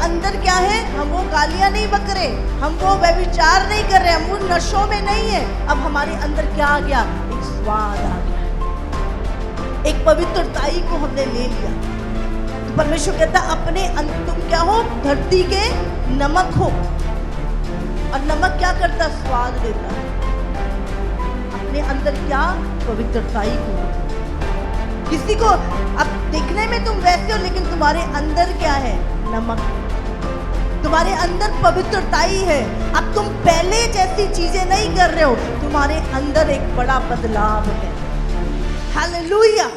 अंदर क्या है, हम वो गालियां नहीं बक रहे, हम वो व्यभिचार नहीं कर रहे, हम उन नशों में नहीं है। अब हमारे अंदर क्या आ गया, एक स्वाद आ गया, एक पवित्रताई को हमने ले लिया। तो परमेश्वर कहता अपने तुम क्या हो, धरती के नमक हो। और नमक क्या करता, स्वाद देता है। अपने अंदर क्या, पवित्रताई को। किसी को अब दिखने में तुम वैसे हो, लेकिन तुम्हारे अंदर क्या है, नमक। तुम्हारे अंदर पवित्रताई है। अब तुम पहले जैसी चीजें नहीं कर रहे हो, तुम्हारे अंदर एक बड़ा बदलाव है। हालेलुया।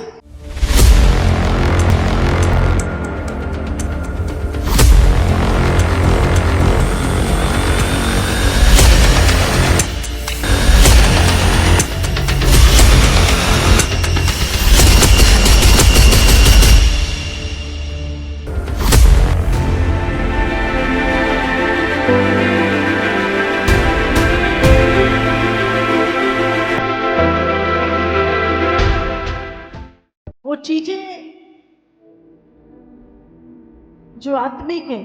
वो चीजें जो आत्मिक है,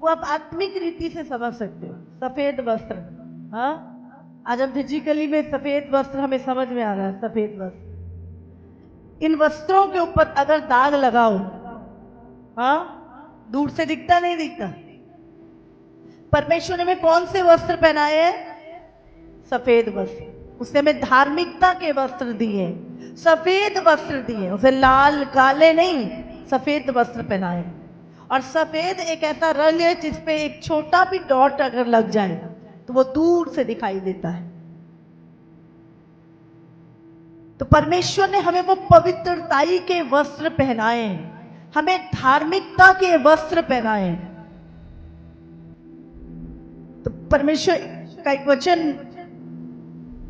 वो आप आत्मिक रीति से समझ सकते हो। सफेद वस्त्र, हाँ, आज हम फिजिकली में सफेद वस्त्र हमें समझ में आ रहा है। सफेद वस्त्र, इन वस्त्रों के ऊपर अगर दाग लगाओ, हाँ, दूर से दिखता नहीं दिखता। परमेश्वर ने हमें कौन से वस्त्र पहनाए हैं, सफेद वस्त्र। उसने हमें धार्मिकता के वस्त्र दिए, सफेद वस्त्र दिए। उसे लाल काले नहीं, सफेद वस्त्र पहनाए। और सफेद एक ऐसा रंग है जिसपे एक छोटा भी डॉट अगर लग जाए तो वो दूर से दिखाई देता है। तो परमेश्वर ने हमें वो पवित्रताई के वस्त्र पहनाए हैं, हमें धार्मिकता के वस्त्र पहनाए हैं। तो परमेश्वर का एक वचन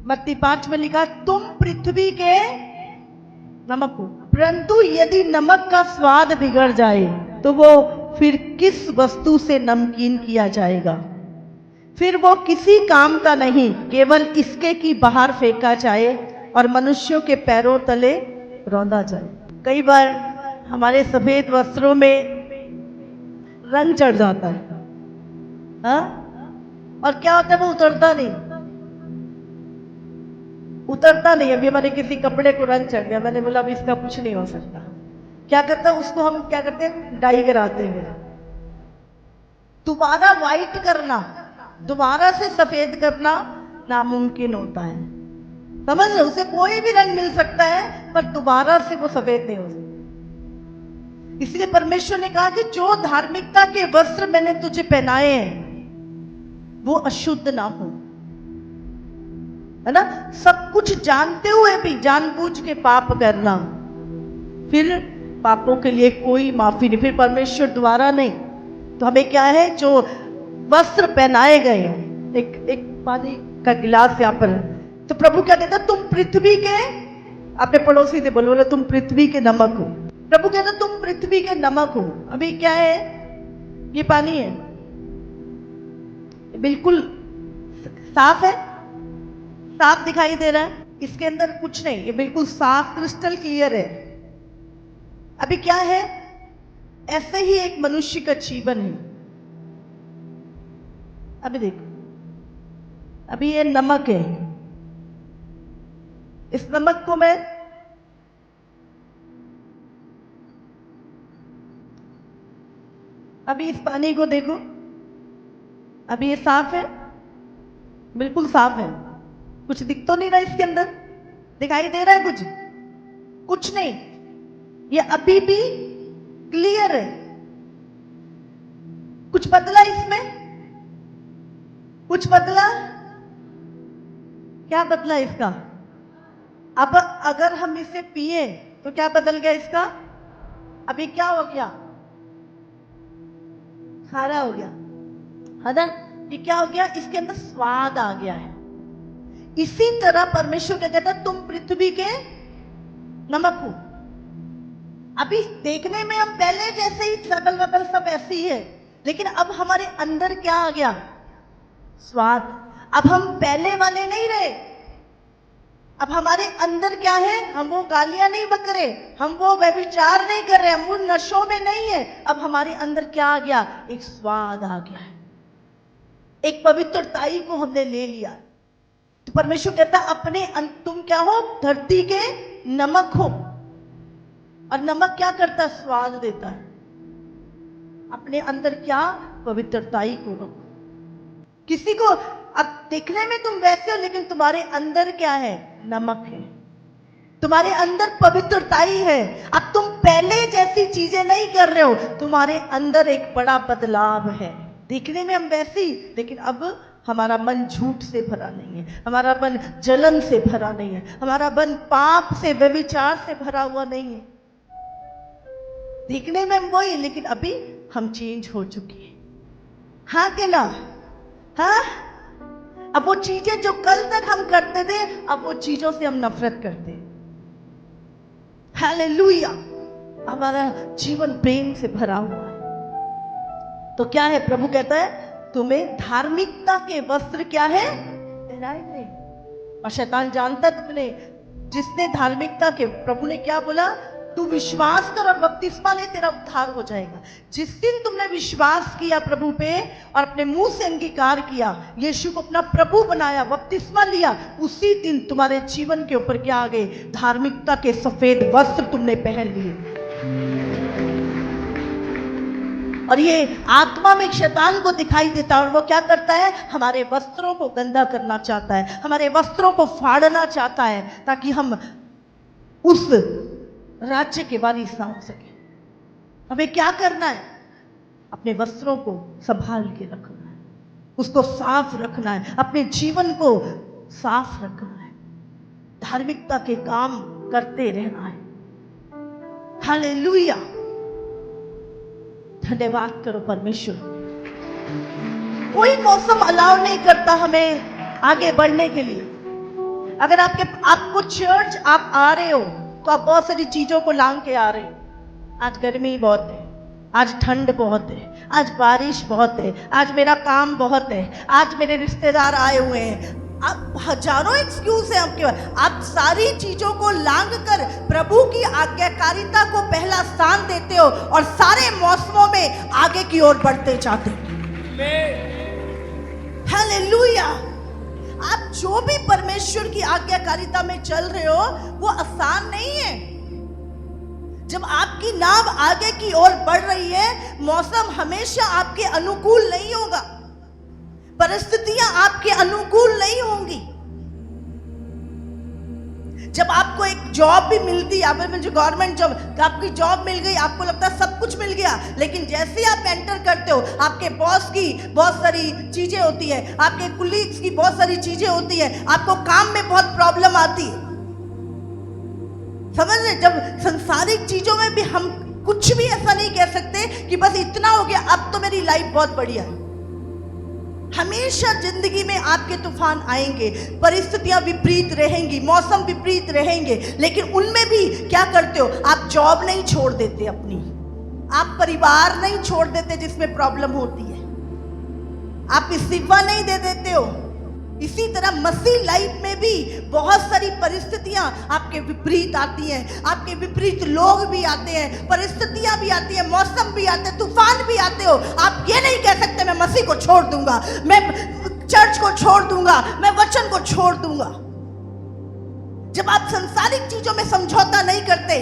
मत्ती 5 में लिखा, तुम पृथ्वी के नमक हो, परंतु यदि नमक का स्वाद बिगड़ जाए तो वो फिर किस वस्तु से नमकीन किया जाएगा, फिर वो किसी काम का नहीं, केवल इसके कि बाहर फेंका जाए और मनुष्यों के पैरों तले रौंदा जाए। कई बार हमारे सफेद वस्त्रों में रंग चढ़ जाता है, हाँ? और क्या होता है, वो उतरता नहीं। अभी हमारे किसी कपड़े को रंग चढ़ गया, मैंने बोला अब इसका कुछ नहीं हो सकता। क्या करता है, उसको हम क्या करते हैं, डाई कराते हैं। दोबारा व्हाइट करना, दोबारा से सफेद करना नामुमकिन होता है। समझ रहे, उसे कोई भी रंग मिल सकता है पर दोबारा से वो सफेद नहीं हो सकता। इसलिए परमेश्वर ने कहा कि जो धार्मिकता के वस्त्र मैंने तुझे पहनाए हैं वो अशुद्ध ना हो, है ना। सब कुछ जानते हुए भी जानबूझ के पाप करना, फिर पापों के लिए कोई माफी नहीं, फिर परमेश्वर द्वारा नहीं। तो हमें क्या है, जो वस्त्र पहनाए गए, एक पानी का गिलास यहाँ पर। तो प्रभु क्या कहता, तुम पृथ्वी के, अपने पड़ोसी से बोलो तुम पृथ्वी के नमक हो। प्रभु कहता तुम पृथ्वी के नमक हो। अभी क्या है, ये पानी है, बिल्कुल साफ है, साफ दिखाई दे रहा है, इसके अंदर कुछ नहीं, ये बिल्कुल साफ क्रिस्टल क्लियर है। अभी क्या है, ऐसे ही एक मनुष्य का जीवन है। अभी देखो, अभी ये नमक है, इस नमक को मैं अभी इस पानी को देखो, अभी ये साफ है, बिल्कुल साफ है, कुछ दिख तो नहीं रहा इसके अंदर, दिखाई दे रहा है कुछ, कुछ नहीं, ये अभी भी क्लियर है। कुछ बदला इसमें, कुछ बदला, क्या बदला इसका। अब अगर हम इसे पिए तो क्या बदल गया इसका, अभी क्या हो गया, खारा हो गया, है ना। ये क्या हो गया, इसके अंदर स्वाद आ गया है। इसी तरह परमेश्वर क्या कहता है, तुम पृथ्वी के नमक हो। अभी देखने में हम पहले जैसे ही सकल वकल सब ऐसी है, लेकिन अब हमारे अंदर क्या आ गया, स्वाद। अब हम पहले वाले नहीं रहे, अब हमारे अंदर क्या है, हम वो गालियां नहीं बक रहे, हम वो व्यभिचार नहीं कर रहे, हम वो नशों में नहीं है। अब हमारे अंदर क्या आ गया, एक स्वाद आ गया है, एक पवित्रताई को हमने ले लिया। तो परमेश्वर कहता अपने तुम क्या हो, धरती के नमक हो। और नमक क्या करता है, स्वाद देता है। अपने अंदर क्या, पवित्रताई को रखो। किसी को, अब देखने में तुम वैसे हो लेकिन तुम्हारे अंदर क्या है, नमक है, तुम्हारे अंदर पवित्रताई है। अब तुम पहले जैसी चीजें नहीं कर रहे हो, तुम्हारे अंदर एक बड़ा बदलाव है। देखने में हम वैसी, लेकिन अब हमारा मन झूठ से भरा नहीं है, हमारा मन जलन से भरा नहीं है, हमारा मन पाप से, व्यभिचार से भरा हुआ नहीं है। देखने में हम वही, लेकिन अभी हम चेंज हो चुके हैं। हाँ कि ना, हाँ। अब वो चीजें जो कल तक हम करते थे, अब वो चीजों से हम नफरत करते हैं। हालेलुया। हमारा जीवन प्रेम से भरा हुआ है। तो क्या है, प्रभु कहता है तुम्हें धार्मिकता के वस्त्र क्या है, पहनाए। और शैतान जानता तुमने, जिसने धार्मिकता के, प्रभु ने क्या बोला, तू विश्वास कर और बपतिस्मा ले, तेरा उद्धार हो जाएगा। जिस दिन तुमने विश्वास किया प्रभु पे और अपने मुंह से अंगीकार किया, यीशु को अपना प्रभु बनाया, बपतिस्मा लिया, उसी दिन तुम्हारे जीवन के ऊपर क्या आ गए, धार्मिकता के सफेद वस्त्र तुमने पहन लिए। और ये आत्मा में शैतान को दिखाई देता है, और वो क्या करता है, हमारे वस्त्रों को गंदा करना चाहता है, हमारे वस्त्रों को फाड़ना चाहता है, ताकि हम उस राज्य के वारिस ना हो सके। हमें क्या करना है, अपने वस्त्रों को संभाल के रखना है, उसको साफ रखना है, अपने जीवन को साफ रखना है, धार्मिकता के काम करते रहना है। हालेलुया। धन्यवाद करो परमेश्वर। कोई मौसम अलाउ नहीं करता हमें आगे बढ़ने के लिए। अगर आपको चर्च आप आ रहे हो तो आप बहुत सारी चीजों को लांग के आ रहे हो। आज गर्मी बहुत है, आज ठंड बहुत है, आज बारिश बहुत है, आज मेरा काम बहुत है, आज मेरे रिश्तेदार आए हुए हैं। आप हजारों एक्सक्यूज है आपके पास। आप सारी चीजों को लांग कर प्रभु की आज्ञाकारिता को पहला स्थान देते हो और सारे मौसमों में आगे की ओर बढ़ते जाते हो। हालेलुया। आप जो भी परमेश्वर की आज्ञाकारिता में चल रहे हो वो आसान नहीं है। जब आपकी नाव आगे की ओर बढ़ रही है, मौसम हमेशा आपके अनुकूल नहीं होगा, परिस्थितियां आपके अनुकूल नहीं होंगी। जब आपको एक जॉब भी मिलती है, मुझे गवर्नमेंट जॉब, आपकी जॉब मिल गई, आपको लगता है सब कुछ मिल गया, लेकिन जैसे ही आप एंटर करते हो, आपके बॉस की बहुत सारी चीजें होती है, आपके कुलीग्स की बहुत सारी चीजें होती है, आपको काम में बहुत प्रॉब्लम आती है। समझ रहे? जब संसारिक चीजों में भी हम कुछ भी ऐसा नहीं कह सकते कि बस इतना हो गया, अब तो मेरी लाइफ बहुत बढ़िया है। हमेशा जिंदगी में आपके तूफान आएंगे, परिस्थितियां विपरीत रहेंगी, मौसम विपरीत रहेंगे, लेकिन उनमें भी क्या करते हो, आप जॉब नहीं छोड़ देते अपनी, आप परिवार नहीं छोड़ देते जिसमें प्रॉब्लम होती है, आप इस्तीफा नहीं दे देते हो। इसी तरह मसीह लाइफ में भी बहुत सारी परिस्थितियां आपके विपरीत आती हैं, आपके विपरीत लोग भी आते हैं, परिस्थितियां भी आती हैं, मौसम भी आते हैं, तूफान भी आते हो। आप ये नहीं कह सकते मैं मसीह को छोड़ दूंगा, मैं चर्च को छोड़ दूंगा, मैं वचन को छोड़ दूंगा। जब आप सांसारिक चीजों में समझौता नहीं करते,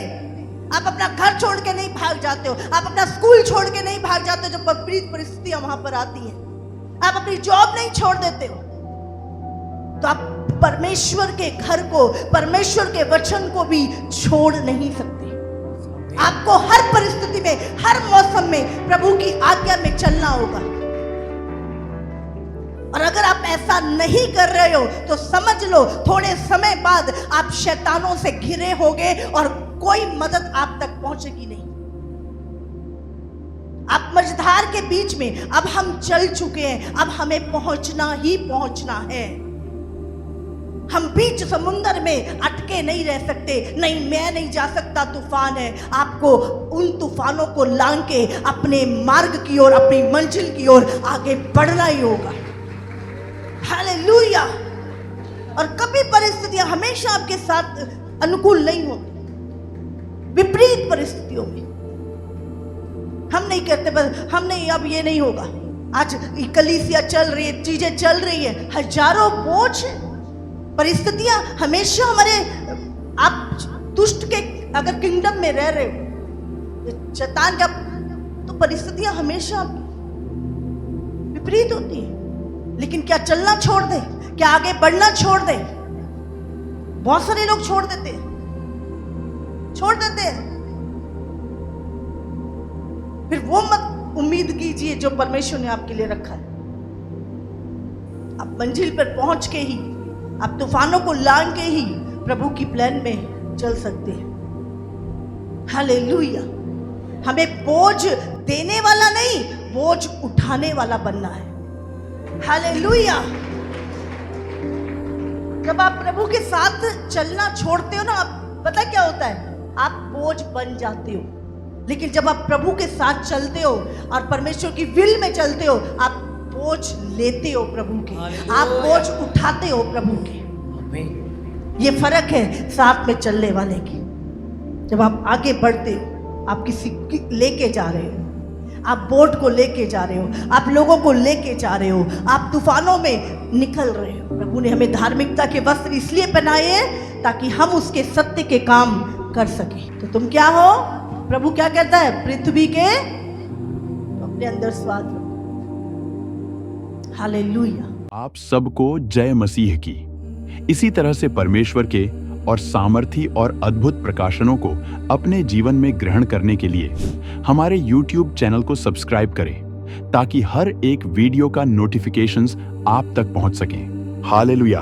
आप अपना घर छोड़ के नहीं भाग जाते हो, आप अपना स्कूल छोड़ के नहीं भाग जाते हो, जब विपरीत परिस्थितियां वहां पर आती हैं, आप अपनी जॉब नहीं छोड़ देते हो, तो आप परमेश्वर के घर को, परमेश्वर के वचन को भी छोड़ नहीं सकते। आपको हर परिस्थिति में, हर मौसम में प्रभु की आज्ञा में चलना होगा। और अगर आप ऐसा नहीं कर रहे हो तो समझ लो थोड़े समय बाद आप शैतानों से घिरे होगे और कोई मदद आप तक पहुंचेगी नहीं। आप मझधार के बीच में अब हम चल चुके हैं, अब हमें पहुंचना ही पहुंचना है। हम बीच समुद्र में अटके नहीं रह सकते। नहीं, मैं नहीं जा सकता, तूफान है। आपको उन तूफानों को लांग के अपने मार्ग की ओर, अपनी मंजिल की ओर आगे बढ़ना ही होगा। हालेलुया। और कभी परिस्थितियां हमेशा आपके साथ अनुकूल नहीं होती। विपरीत परिस्थितियों में हम नहीं कहते बस हम नहीं, अब ये नहीं होगा। आज कलीसिया चल रही है, चीजें चल रही है, हजारों बोझ है, परिस्थितियां हमेशा हमारे, आप दुष्ट के अगर किंगडम में रह रहे हो, शैतान का, तो परिस्थितियां हमेशा विपरीत होती हैं। लेकिन क्या चलना छोड़ दे? क्या आगे बढ़ना छोड़ दे? बहुत सारे लोग छोड़ देते हैं। फिर वो मत उम्मीद कीजिए जो परमेश्वर ने आपके लिए रखा है। आप मंजिल पर पहुंच के ही, आप तूफानों को लांग के ही प्रभु की प्लान में चल सकते हैं। हालेलुया। हमें बोझ देने वाला नहीं, बोझ उठाने वाला बनना है। हालेलुया। जब आप प्रभु के साथ चलना छोड़ते हो ना, आप पता क्या होता है, आप बोझ बन जाते हो। लेकिन जब आप प्रभु के साथ चलते हो और परमेश्वर की विल में चलते हो, आप बोझ लेते हो प्रभु के, आप बोझ उठाते हो प्रभु के। ये फर्क है साथ में चलने वाले की। जब आप आगे बढ़ते हो, आप किसी लेके जा रहे हो, आप बोट को लेके जा रहे हो, आप लोगों को लेके जा रहे हो, आप तूफानों में निकल रहे हो। प्रभु ने हमें धार्मिकता के वस्त्र इसलिए पहनाए हैं ताकि हम उसके सत्य के काम कर सके। तो तुम क्या हो? प्रभु क्या कहता है? पृथ्वी के तो अपने अंदर स्वाद रखो। हालेलुया। आप सबको जय मसीह की। इसी तरह से परमेश्वर के और सामर्थी और अद्भुत प्रकाशनों को अपने जीवन में ग्रहण करने के लिए हमारे YouTube चैनल को सब्सक्राइब करें ताकि हर एक वीडियो का नोटिफिकेशंस आप तक पहुंच सकें। हालेलुया।